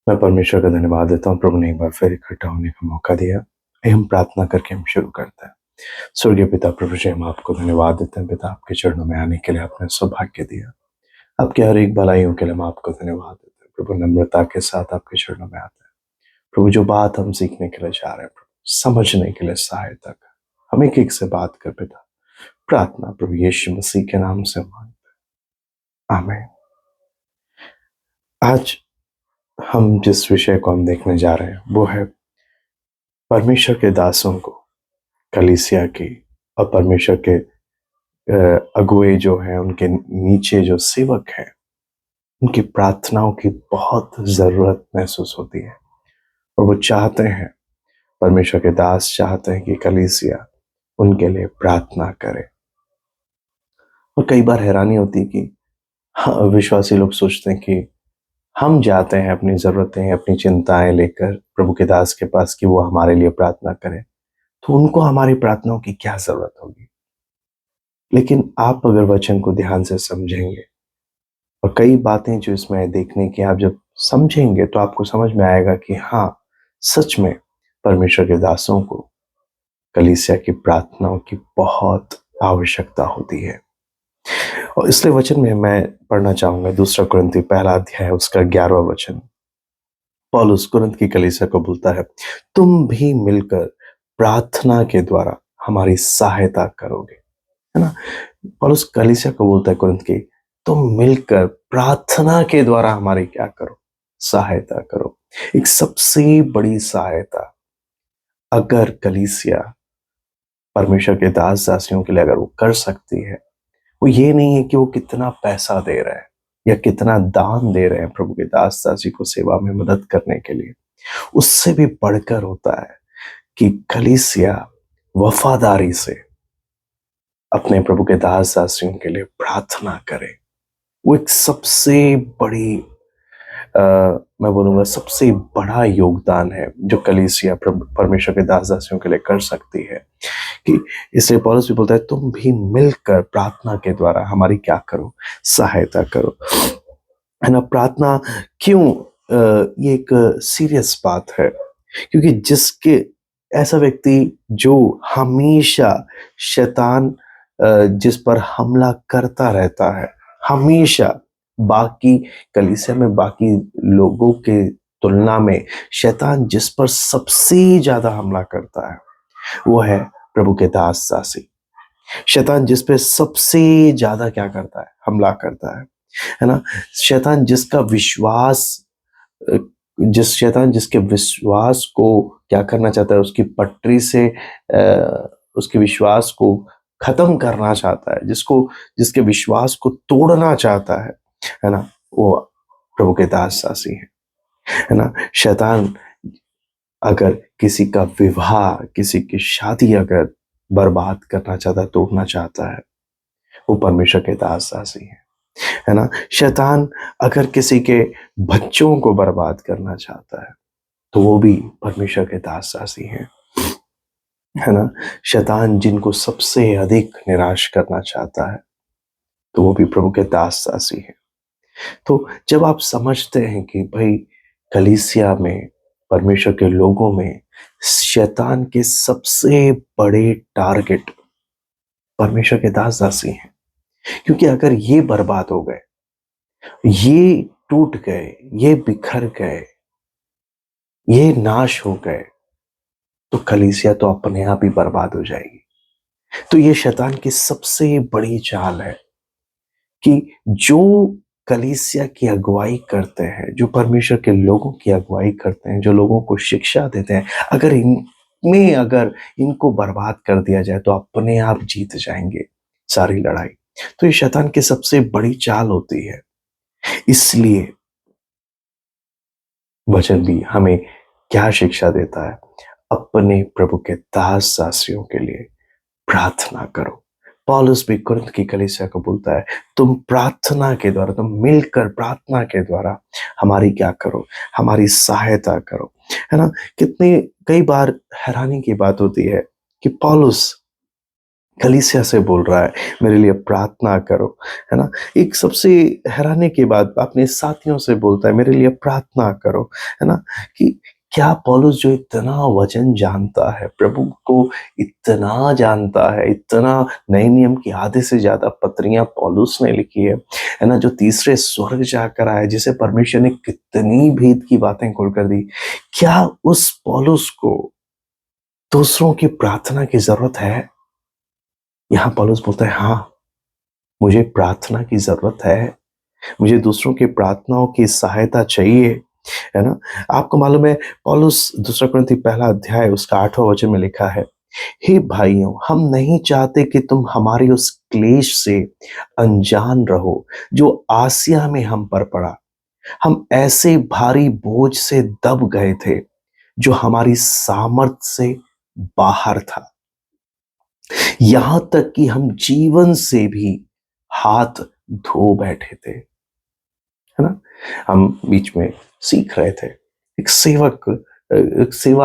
मैं परमेश्वर का धन्यवाद देता हूँ, प्रभु ने एक बार फिर इकट्ठा होने का मौका दिया। आइए हम प्रार्थना करके हम शुरू करते हैं। स्वर्गीय पिता प्रभु जी, हम आपको धन्यवाद देते हैं पिता, आपके चरणों में आने के लिए आपने सौभाग्य दिया। आपके हर एक भलाइयों के लिए हम आपको धन्यवाद देते हैं प्रभु। नम्रता के साथ आपके चरणों में आते हैं प्रभु। जो बात हम सीखने के लिए जा रहे हैं प्रभु, समझने के लिए सहायता कर, हम एक एक से बात कर पिता। प्रार्थना प्रभु यीशु मसीह के नाम से मांगते हैं, आमीन। आज हम जिस विषय को हम देखने जा रहे हैं वो है परमेश्वर के दासों को, कलीसिया की और परमेश्वर के अगुए जो हैं, उनके नीचे जो सेवक हैं, उनकी प्रार्थनाओं की बहुत ज़रूरत महसूस होती है। और वो चाहते हैं, परमेश्वर के दास चाहते हैं कि कलीसिया उनके लिए प्रार्थना करे। और कई बार हैरानी होती है कि विश्वासी लोग सोचते हैं कि हम जाते हैं अपनी ज़रूरतें, अपनी चिंताएं लेकर प्रभु के दास के पास कि वो हमारे लिए प्रार्थना करें, तो उनको हमारी प्रार्थनाओं की क्या ज़रूरत होगी। लेकिन आप अगर वचन को ध्यान से समझेंगे और कई बातें जो इसमें देखने की, आप जब समझेंगे तो आपको समझ में आएगा कि हाँ, सच में परमेश्वर के दासों को कलीसिया की प्रार्थनाओं की बहुत आवश्यकता होती है। और इसलिए वचन में मैं पढ़ना चाहूंगा 2 कुरिन्थी पहला अध्याय उसका 11वां वचन। पौलुस कुरिन्थ की कलीसिया को बोलता है, तुम भी मिलकर प्रार्थना के द्वारा हमारी सहायता करोगे, है ना। पौलुस कलीसिया को बोलता है कुरिन्थ की, तुम मिलकर प्रार्थना के द्वारा हमारी क्या करो, सहायता करो। एक सबसे बड़ी सहायता अगर कलीसिया परमेश्वर के दास दासियों के लिए अगर वो कर सकती है, वो ये नहीं है कि वो कितना पैसा दे रहे हैं या कितना दान दे रहे हैं प्रभु के दास दासी को सेवा में मदद करने के लिए। उससे भी बढ़कर होता है कि कलीसिया वफादारी से अपने प्रभु के दास दासियों के लिए प्रार्थना करे। वो एक सबसे बड़ी मैं बोलूँगा सबसे बड़ा योगदान है जो कलीसिया परमेश्वर के दास दासियों के लिए कर सकती है। कि इसलिए पौलुस भी बोलता है, तुम भी मिलकर प्रार्थना के द्वारा हमारी क्या करो, सहायता करो, है ना। प्रार्थना क्यों ये एक सीरियस बात है, क्योंकि जिसके ऐसा व्यक्ति जो हमेशा शैतान जिस पर हमला करता रहता है, हमेशा बाकी कलीसिया में बाकी लोगों के तुलना में शैतान जिस पर सबसे ज्यादा हमला करता है वो है प्रभु के दास दासी। शैतान जिस पे सबसे ज्यादा क्या करता है, हमला करता है ना। शैतान जिसका विश्वास अ, शैतान जिसके विश्वास को क्या करना चाहता है, उसकी पटरी से उसके विश्वास को खत्म करना चाहता है, जिसके विश्वास को तोड़ना चाहता है ना, वो प्रभु के दास दासी है ना। शैतान अगर किसी का विवाह, किसी की शादी अगर बर्बाद करना चाहता है, तोड़ना चाहता है, वो परमेश्वर के दास दासी है ना। शैतान अगर किसी के बच्चों को बर्बाद करना चाहता है तो वो भी परमेश्वर के दास दासी है ना। शैतान जिनको सबसे अधिक निराश करना चाहता है तो वो भी प्रभु के दास दासी है। तो जब आप समझते हैं कि भाई कलीसिया में परमेश्वर के लोगों में शैतान के सबसे बड़े टारगेट परमेश्वर के दास दासी हैं, क्योंकि अगर ये बर्बाद हो गए, ये टूट गए, ये बिखर गए, ये नाश हो गए, तो कलीसिया तो अपने आप ही बर्बाद हो जाएगी। तो ये शैतान की सबसे बड़ी चाल है कि जो कलीसिया की अगुवाई करते हैं, जो परमेश्वर के लोगों की अगुवाई करते हैं, जो लोगों को शिक्षा देते हैं, अगर इनको बर्बाद कर दिया जाए तो अपने आप जीत जाएंगे सारी लड़ाई। तो ये शैतान की सबसे बड़ी चाल होती है। इसलिए वचन भी हमें क्या शिक्षा देता है, अपने प्रभु के दास दासियों के लिए प्रार्थना करो। पौलुस भी कुरिन्थ की कलीसिया को बोलता है, तुम प्रार्थना के द्वारा, तुम मिलकर प्रार्थना के द्वारा हमारी क्या करो, हमारी सहायता करो, है ना। कितनी कई बार हैरानी की बात होती है कि पौलुस कलीसिया से बोल रहा है मेरे लिए प्रार्थना करो, है ना। एक सबसे हैरानी की बात अपने साथियों से बोलता है मेरे लिए प्रार्थना करो, है ना। कि क्या पौलुस जो इतना वचन जानता है, प्रभु को इतना जानता है, इतना नए नियम की आधे से ज्यादा पत्रियां पौलुस ने लिखी है ना, जो तीसरे स्वर्ग जाकर आया, जिसे परमेश्वर ने कितनी भेद की बातें खोल कर दी, क्या उस पौलुस को दूसरों की प्रार्थना की जरूरत है? यहाँ पौलुस बोलता है हाँ, मुझे प्रार्थना की जरूरत है, मुझे दूसरों की प्रार्थनाओं की सहायता चाहिए, है ना। आपको मालूम है पौलुस दूसरा कुरिन्थी पहला अध्याय उसका 8वां वचन में लिखा है, हे भाइयों, हम नहीं चाहते कि तुम हमारी उस क्लेश से अनजान रहो जो आसिया में हम पर पड़ा। हम ऐसे भारी बोझ से दब गए थे जो हमारी सामर्थ से बाहर था, यहां तक कि हम जीवन से भी हाथ धो बैठे थे, है ना। हम बीच में सीख रहे थे। एक सेवा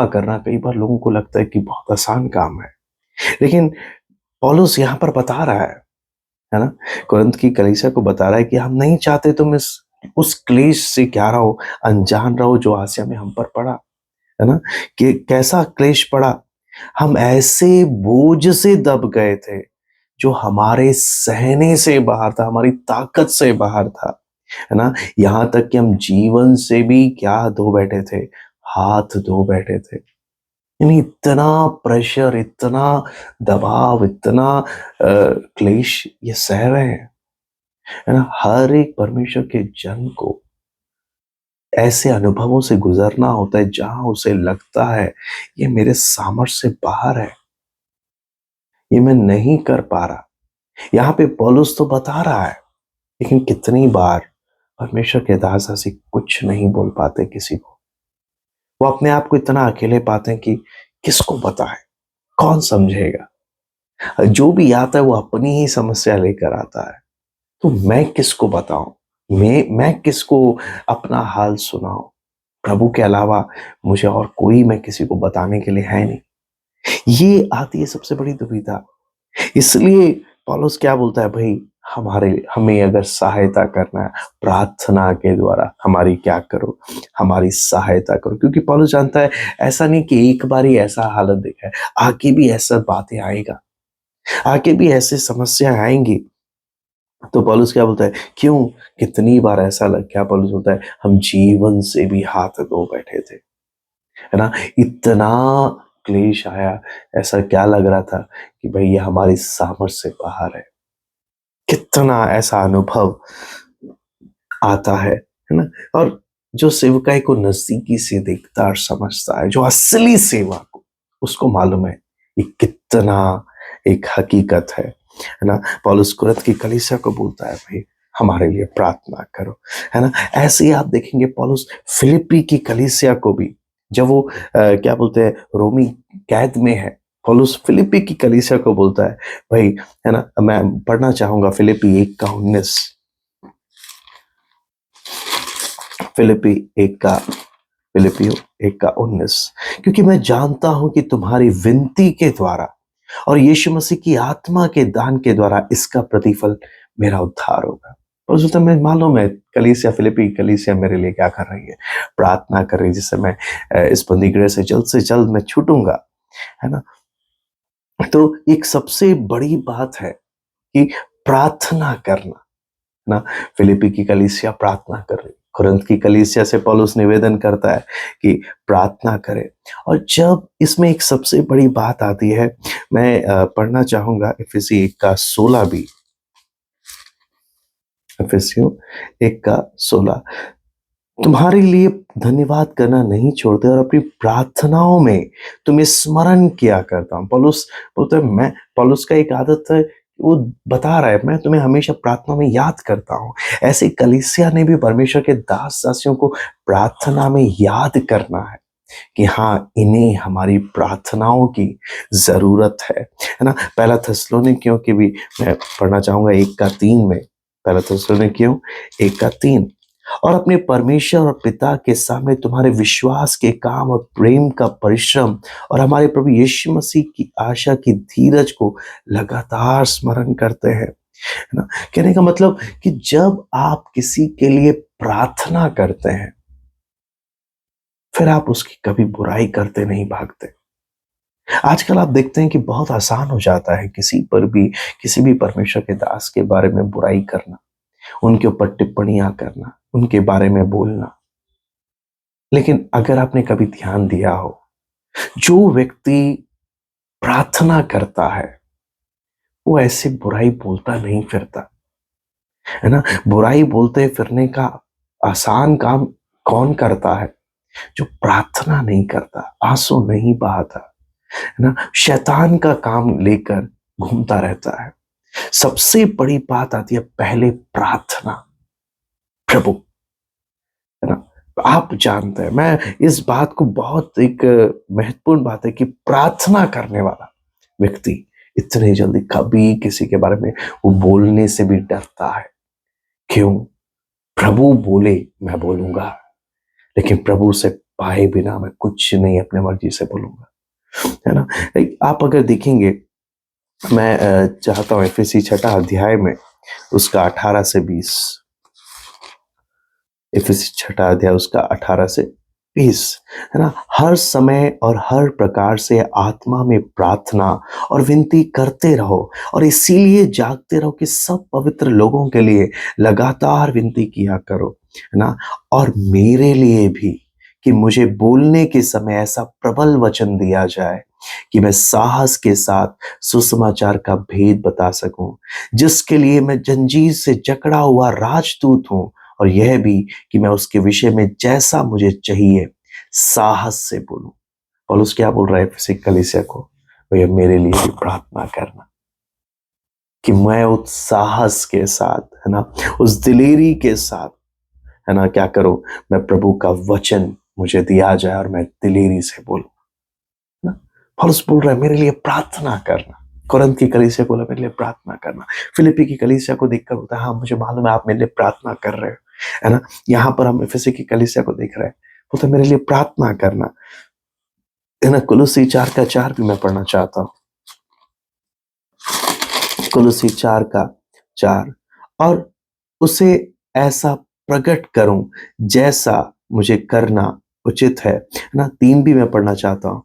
करना कई बार लोगों को लगता है कि बहुत आसान काम है, लेकिन पौलुस यहाँ पर बता रहा है ना, कुरिन्थ की कलीसिया को बता रहा है कि हम नहीं चाहते तुम इस उस क्लेश से क्या रहो, अनजान रहो जो आसिया में हम पर पड़ा, है ना। कि कैसा क्लेश पड़ा, हम ऐसे बोझ से दब गए थे जो हमारे सहने से बाहर था, हमारी ताकत से बाहर था, है ना। यहां तक कि हम जीवन से भी क्या धो बैठे थे, हाथ धो बैठे थे। यानी इतना प्रेशर, इतना दबाव, इतना क्लेश ये सह रहे हैं, है ना। हर एक परमेश्वर के जन को ऐसे अनुभवों से गुजरना होता है जहां उसे लगता है ये मेरे सामर्थ्य से बाहर है, ये मैं नहीं कर पा रहा। यहाँ पे पौलुस तो बता रहा है, लेकिन कितनी बार परमेश्वर के दास ऐसे कुछ नहीं बोल पाते किसी को। वो अपने आप को इतना अकेले पाते हैं कि किसको बताएं, कौन समझेगा। जो भी आता है वो अपनी ही समस्या लेकर आता है, तो मैं किसको बताऊं, मैं किसको अपना हाल सुनाऊं। प्रभु के अलावा मुझे और कोई मैं किसी को बताने के लिए है नहीं। ये आती है सबसे बड़ी दुविधा। इसलिए पौलुस क्या बोलता है, भाई हमें अगर सहायता करना है प्रार्थना के द्वारा, हमारी क्या करो, हमारी सहायता करो। क्योंकि पौलुस जानता है ऐसा नहीं कि एक बार ही ऐसा हालत देखा है, आगे भी ऐसा बातें आएगा, आगे भी ऐसी समस्या आएंगी। तो पौलुस क्या बोलता है, क्यों, कितनी बार ऐसा लग, क्या पौलुस बोलता है, हम जीवन से भी हाथ धो बैठे थे, है ना। इतना क्लेश आया, ऐसा क्या लग रहा था कि भाई ये हमारी सामर्थ से बाहर है। कितना ऐसा अनुभव आता है ना। और जो सेवकाई को नजदीकी से देखता और समझता है, जो असली सेवा को, उसको मालूम है ये कितना एक हकीकत है ना। पौलुस कुरिन्थ की कलीसिया को बोलता है भाई हमारे लिए प्रार्थना करो, है ना। ऐसे ही आप देखेंगे पौलुस फिलिप्पी की कलीसिया को भी, जब वो क्या बोलते हैं रोमी कैद में है, पौलुस फिलिप्पी की कलीसिया को बोलता है भाई, है ना। मैं पढ़ना चाहूंगा फिलिप्पी 1:19, फिलिपी 1:19, क्योंकि मैं जानता हूं कि तुम्हारी विनती के द्वारा और यीशु मसीह की आत्मा के दान के द्वारा इसका प्रतिफल मेरा उद्धार होगा। और उस समय मालूम है कलीसिया, फिलिपी कलीसिया मेरे लिए क्या कर रही है, प्रार्थना कर रही है, जिससे मैं इस बंदीगृह से जल्द मैं छूटूंगा, है ना। तो एक सबसे बड़ी बात है कि प्रार्थना करना ना। फिलिपी की कलीसिया प्रार्थना कर रही, कुरिन्थ की कलीसिया से पौलुस निवेदन करता है कि प्रार्थना करे। और जब इसमें एक सबसे बड़ी बात आती है, मैं पढ़ना चाहूंगा इफिसी 1:16 भी, इफिसियों 1:16, तुम्हारे लिए धन्यवाद करना नहीं छोड़ते और अपनी प्रार्थनाओं में तुम्हें स्मरण किया करता हूं। पौलुस बोलते मैं, पौलुस का एक आदत है, वो बता रहा है मैं तुम्हें हमेशा प्रार्थना में याद करता हूं। ऐसे कलीसिया ने भी परमेश्वर के दास दासियों को प्रार्थना में याद करना है कि हाँ इन्हें हमारी प्रार्थनाओं की जरूरत है ना। पहला थिस्सलुनीकियों की भी मैं पढ़ना चाहूंगा 1:3 में, पहला थिस्सलुनीकियों 1:3, और अपने परमेश्वर और पिता के सामने तुम्हारे विश्वास के काम और प्रेम का परिश्रम और हमारे प्रभु यीशु मसीह की आशा की धीरज को लगातार स्मरण करते हैं, है ना? कहने का मतलब कि जब आप किसी के लिए प्रार्थना करते हैं, फिर आप उसकी कभी बुराई करते नहीं भागते। आजकल आप देखते हैं कि बहुत आसान हो जाता है किसी भी परमेश्वर के दास के बारे में बुराई करना, उनके ऊपर टिप्पणियां करना, उनके बारे में बोलना। लेकिन अगर आपने कभी ध्यान दिया हो, जो व्यक्ति प्रार्थना करता है, वो ऐसे बुराई बोलता नहीं फिरता, है ना? बुराई बोलते फिरने का आसान काम कौन करता है? जो प्रार्थना नहीं करता, आंसू नहीं बहाता, है ना? शैतान का काम लेकर घूमता रहता है। सबसे बड़ी बात आती है पहले प्रार्थना, प्रभु, है ना? आप जानते हैं, मैं इस बात को बहुत एक महत्वपूर्ण बात है कि प्रार्थना करने वाला व्यक्ति इतने जल्दी कभी किसी के बारे में वो बोलने से भी डरता है। क्यों? प्रभु बोले मैं बोलूंगा, लेकिन प्रभु से पाए बिना मैं कुछ नहीं अपने मर्जी से बोलूंगा, है ना? आप अगर देखेंगे, मैं चाहता हूं एफएसी 6 अध्याय में उसका 18 से 20, इफिसी 6 अध्याय उसका 18 से 20, है ना? हर समय और हर प्रकार से आत्मा में प्रार्थना और विनती करते रहो और इसीलिए जागते रहो कि सब पवित्र लोगों के लिए लगातार विनती किया करो, है ना? और मेरे लिए भी, कि मुझे बोलने के समय ऐसा प्रबल वचन दिया जाए कि मैं साहस के साथ सुसमाचार का भेद बता सकूं, जिसके लिए मैं जंजीर से जकड़ा हुआ राजदूत हूं, और यह भी कि मैं उसके विषय में जैसा मुझे चाहिए साहस से बोलूं। पौलुस क्या बोल रहा है एफएसी कलीसिया को? भैया मेरे लिए भी प्रार्थना करना कि मैं उस साहस के साथ, है ना, उस दिलेरी के साथ, है ना, क्या करूं? मैं प्रभु का वचन मुझे दिया जाए और मैं दिलेरी से बोलूं, है ना? पौलुस बोल रहा है मेरे लिए प्रार्थना करना। कुरिन्थ की कलीसिया को बोला मेरे लिए प्रार्थना करना। फिलिप्पी की कलीसिया को देखकर होता है हाँ मुझे मालूम है आप मेरे लिए प्रार्थना कर रहे हो, है ना? यहाँ पर हम एफएसी की कलीसिया को देख रहे हैं, बोलते मेरे लिए प्रार्थना करना, है ना? कुलुसी 4 भी मैं पढ़ना चाहता हूँ। कुलुसी 4 और उसे ऐसा प्रकट करूं जैसा मुझे करना उचित है ना? 3 भी मैं पढ़ना चाहता हूँ।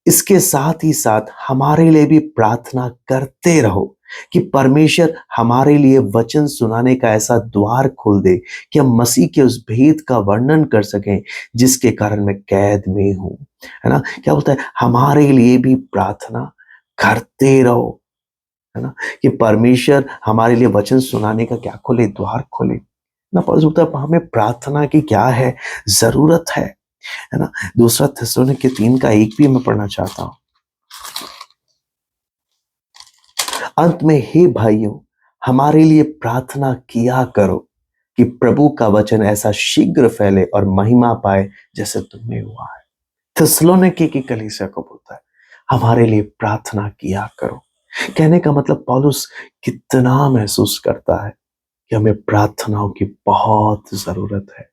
इसके साथ ही साथ हमारे लिए भी प्रार्थना करते रहो कि परमेश्वर हमारे लिए वचन सुनाने का ऐसा द्वार खोल दे कि हम मसीह के उस भेद का वर्णन कर सकें जिसके कारण मैं कैद में हूं, है ना? क्या बोलता है? हमारे लिए भी प्रार्थना करते रहो, है ना? कि परमेश्वर हमारे लिए वचन सुनाने का क्या खोले? द्वार खोले ना। पौलुस बोलता है हमें प्रार्थना की क्या है? जरूरत है ना? दूसरा थिस्सलुनीके 3 का 1 भी मैं पढ़ना चाहता हूं। अंत में हे भाइयों, हमारे लिए प्रार्थना किया करो कि प्रभु का वचन ऐसा शीघ्र फैले और महिमा पाए जैसे तुम्हें हुआ है। थिस्सलुनीके की कलीसिया को बोलता है हमारे लिए प्रार्थना किया करो। कहने का मतलब पौलुस कितना महसूस करता है कि हमें प्रार्थनाओं की बहुत जरूरत है।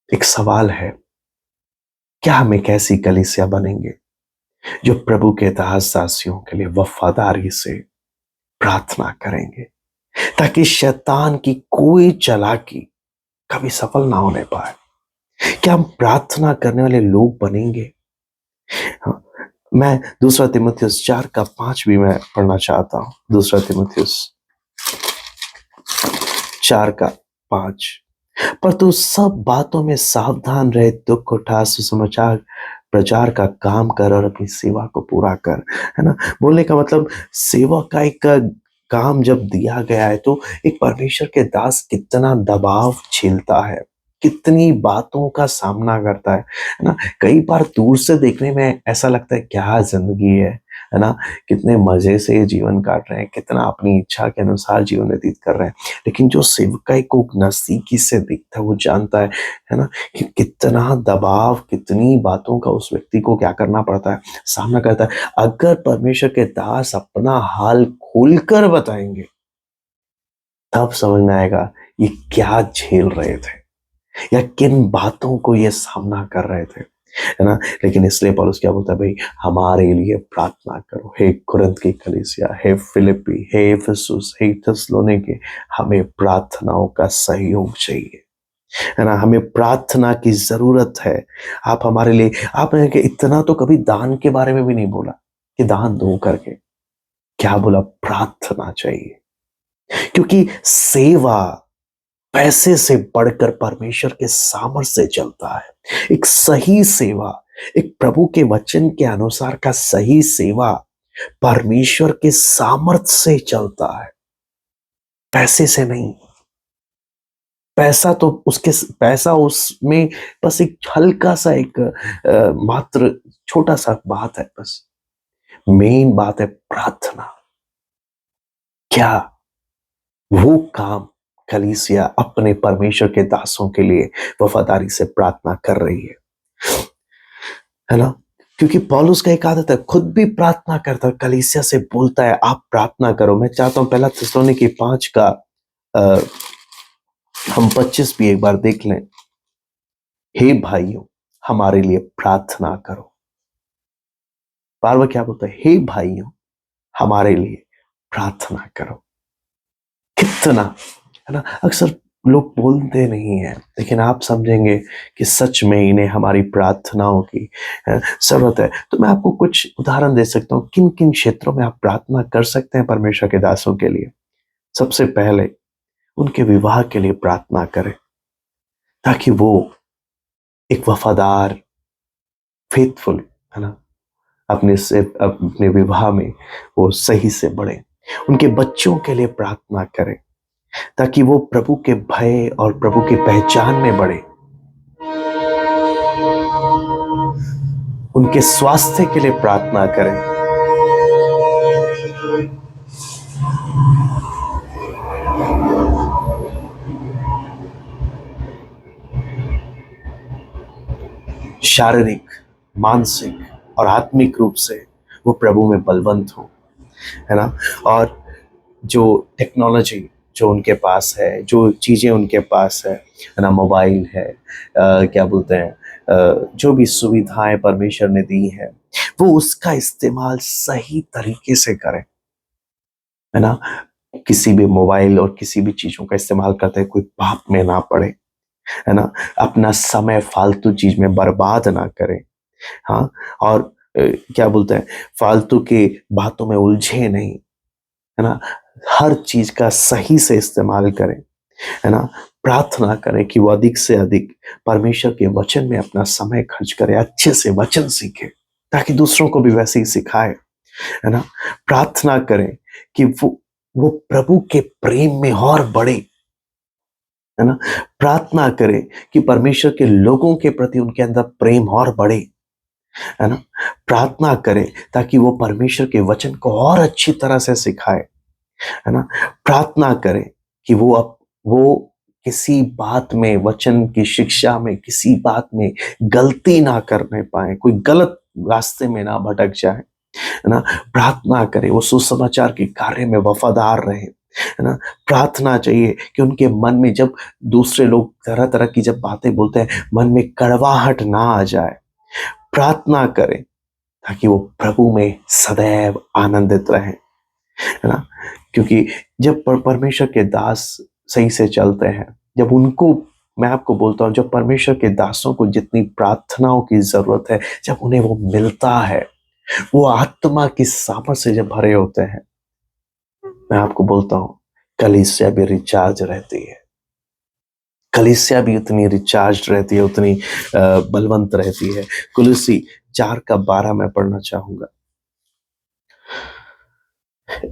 एक सवाल है, क्या हम एक ऐसी कलीसिया बनेंगे जो प्रभु के दासियों के लिए वफादारी से प्रार्थना करेंगे ताकि शैतान की कोई चालाकी कभी सफल ना होने पाए? क्या हम प्रार्थना करने वाले लोग बनेंगे? हाँ, मैं दूसरा तीमुथियुस 4 का 5 भी मैं पढ़ना चाहता हूं। दूसरा तीमुथियुस 4 का 5, पर तू सब बातों में सावधान रहे, दुख उठा, सुसमाचार प्रचार का काम कर और अपनी सेवा को पूरा कर, है ना? बोलने का मतलब सेवा का एक काम जब दिया गया है तो एक परमेश्वर के दास कितना दबाव झेलता है, कितनी बातों का सामना करता है ना? कई बार दूर से देखने में ऐसा लगता है क्या जिंदगी है ना? कितने मजे से ये जीवन काट रहे हैं, कितना अपनी इच्छा के अनुसार जीवन व्यतीत कर रहे हैं। लेकिन जो सेवकाई को नजदीकी से देखता है वो जानता है ना, कि कितना दबाव, कितनी बातों का उस व्यक्ति को क्या करना पड़ता है, सामना करता है। अगर परमेश्वर के दास अपना हाल खोलकर बताएंगे तब समझ में आएगा ये क्या झेल रहे थे। या किन बातों को ये सामना कर रहे थे, है ना। लेकिन इसलिए पौलुस क्या बोलता है, भाई हमारे लिए प्रार्थना करो। हे कुरिन्थ की कलीसिया, हे फिलिप्पी, हे इफिसुस, हे थिस्सलुनीके, हमें प्रार्थनाओं का सहयोग चाहिए, है ना। हमें प्रार्थना की जरूरत है। आप हमारे लिए, आपने कि इतना तो कभी दान के बारे में भी नहीं बोला कि दान दो करके, क्या बोला, प्रार्थना चाहिए। क्योंकि सेवा पैसे से बढ़कर परमेश्वर के सामर्थ्य से चलता है। एक सही सेवा, एक प्रभु के वचन के अनुसार का सही सेवा परमेश्वर के सामर्थ्य से चलता है, पैसे से नहीं। पैसा तो उसके, पैसा उसमें बस एक हल्का सा एक मात्र छोटा सा बात है बस। मेन बात है प्रार्थना। क्या वो काम कलीसिया अपने परमेश्वर के दासों के लिए वफादारी से प्रार्थना कर रही है ना। क्योंकि पौलुस का एक आदत है, खुद भी प्रार्थना करता है, कलीसिया से बोलता है आप प्रार्थना करो। मैं चाहता हूं पहला थिस्सलुनीके 5 का आ, हम 25 भी एक बार देख लें। हे भाइयों, हमारे लिए प्रार्थना करो। बार बार क्या बोलता है, हे भाइयों हमारे लिए प्रार्थना करो। कितना, है ना। अक्सर लोग बोलते नहीं है, लेकिन आप समझेंगे कि सच में इन्हें हमारी प्रार्थनाओं की जरूरत है। तो मैं आपको कुछ उदाहरण दे सकता हूँ किन किन क्षेत्रों में आप प्रार्थना कर सकते हैं परमेश्वर के दासों के लिए। सबसे पहले उनके विवाह के लिए प्रार्थना करें, ताकि वो एक वफादार, फेथफुल, है ना, अपने विवाह में वो सही से बढ़े। उनके बच्चों के लिए प्रार्थना करें, ताकि वो प्रभु के भय और प्रभु की पहचान में बढ़े। उनके स्वास्थ्य के लिए प्रार्थना करें। शारीरिक, मानसिक और आत्मिक रूप से वो प्रभु में बलवंत हो, है ना। और जो टेक्नोलॉजी जो उनके पास है, जो चीज़ें उनके पास है ना, मोबाइल है, क्या बोलते हैं, जो भी सुविधाएं परमेश्वर ने दी है, वो उसका इस्तेमाल सही तरीके से करें, है ना। किसी भी मोबाइल और किसी भी चीज़ों का इस्तेमाल करते हैं कोई पाप में ना पड़े, है ना। अपना समय फालतू चीज में बर्बाद ना करें, हाँ। और क्या बोलते हैं, फालतू की बातों में उलझे नहीं, है ना। हर चीज का सही से इस्तेमाल करें, है ना। प्रार्थना करें कि वो अधिक से अधिक परमेश्वर के वचन में अपना समय खर्च करे, अच्छे से वचन सीखे, ताकि दूसरों को भी वैसे ही सिखाए, है ना। प्रार्थना करें कि वो प्रभु के प्रेम में और बढ़े, है ना। प्रार्थना करें कि परमेश्वर के लोगों के प्रति उनके अंदर प्रेम और बढ़े, है ना। प्रार्थना करें ताकि वो परमेश्वर के वचन को और अच्छी तरह से सिखाए, है ना। प्रार्थना करें कि वो किसी बात में, वचन की शिक्षा में, किसी बात में गलती ना करने पाए, कोई गलत रास्ते में ना भटक जाए, है ना। प्रार्थना करें वो सुसमाचार के कार्य में वफादार रहे, है ना। प्रार्थना चाहिए कि उनके मन में जब दूसरे लोग तरह तरह की जब बातें बोलते हैं, मन में कड़वाहट ना आ जाए। प्रार्थना करें ताकि वो प्रभु में सदैव आनंदित रहे, है ना। क्योंकि जब परमेश्वर के दास सही से चलते हैं, जब उनको, मैं आपको बोलता हूं, जब परमेश्वर के दासों को जितनी प्रार्थनाओं की जरूरत है, जब उन्हें वो मिलता है, वो आत्मा की सामर्थ से जब भरे होते हैं, मैं आपको बोलता हूं कलीसिया भी रिचार्ज रहती है। कलीसिया भी उतनी रिचार्ज रहती है, उतनी बलवंत रहती है। कुलुसी 4:12 मैं पढ़ना चाहूंगा।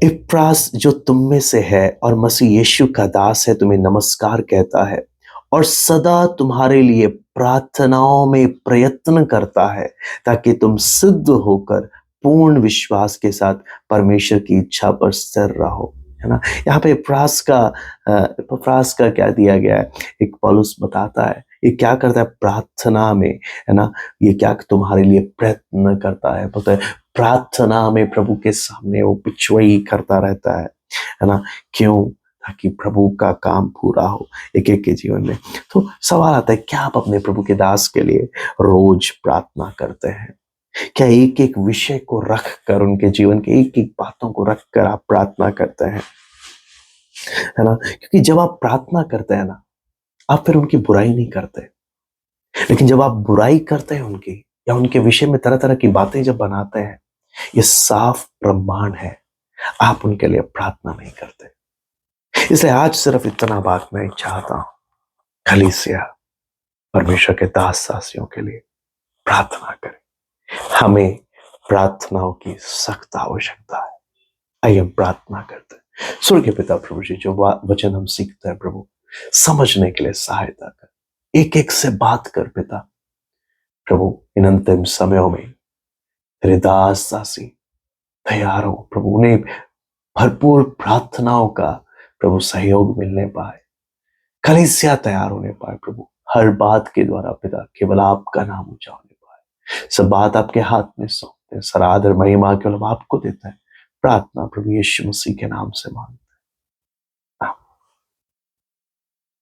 इप्रास जो तुम में से है और मसीह यीशु का दास है, तुम्हें नमस्कार कहता है और सदा तुम्हारे लिए प्रार्थनाओं में प्रयत्न करता है, ताकि तुम सिद्ध होकर पूर्ण विश्वास के साथ परमेश्वर की इच्छा पर स्थिर रहो, है ना। यहाँ पे इप्रास का क्या दिया गया है, एक पौलुस बताता है ये क्या करता है प्रार्थना में, है ना। ये क्या तुम्हारे लिए प्रयत्न करता है, बोलता है प्रार्थना में प्रभु के सामने वो पिछवाई करता रहता है ना। क्यों? ताकि प्रभु का काम पूरा हो एक एक के जीवन में। तो सवाल आता है, क्या आप अपने प्रभु के दास के लिए रोज प्रार्थना करते हैं? क्या एक एक विषय को रख कर, उनके जीवन के एक एक बातों को रख कर आप प्रार्थना करते हैं? है ना? क्योंकि जब आप प्रार्थना करते हैं ना, आप फिर उनकी बुराई नहीं करते। लेकिन जब आप बुराई करते हैं उनकी, या उनके विषय में तरह तरह की बातें जब बनाते हैं, ये साफ प्रमाण है आप उनके लिए प्रार्थना नहीं करते। इसलिए आज सिर्फ इतना बात मैं चाहता हूं, कलीसिया परमेश्वर के दास दासियों के लिए प्रार्थना करें। हमें प्रार्थनाओं की सख्त आवश्यकता है। आइए हम प्रार्थना करते हैं। स्वर्ग के पिता प्रभु जी, जो वचन हम सीखते हैं प्रभु, समझने के लिए सहायता कर, एक एक से बात कर पिता। प्रभु इन अंतिम समयों में तेरे दास दासी तैयार हो प्रभु, उन्हें भरपूर प्रार्थनाओं का प्रभु सहयोग मिलने पाए, कलीसिया तैयार होने पाए प्रभु, हर बात के द्वारा पिता केवल आपका नाम ऊंचा होने पाए। सब बात आपके हाथ में सौंपते हैं, सर आदर महिमा केवल आपको देता है। प्रार्थना प्रभु यीशु मसीह के नाम से मांग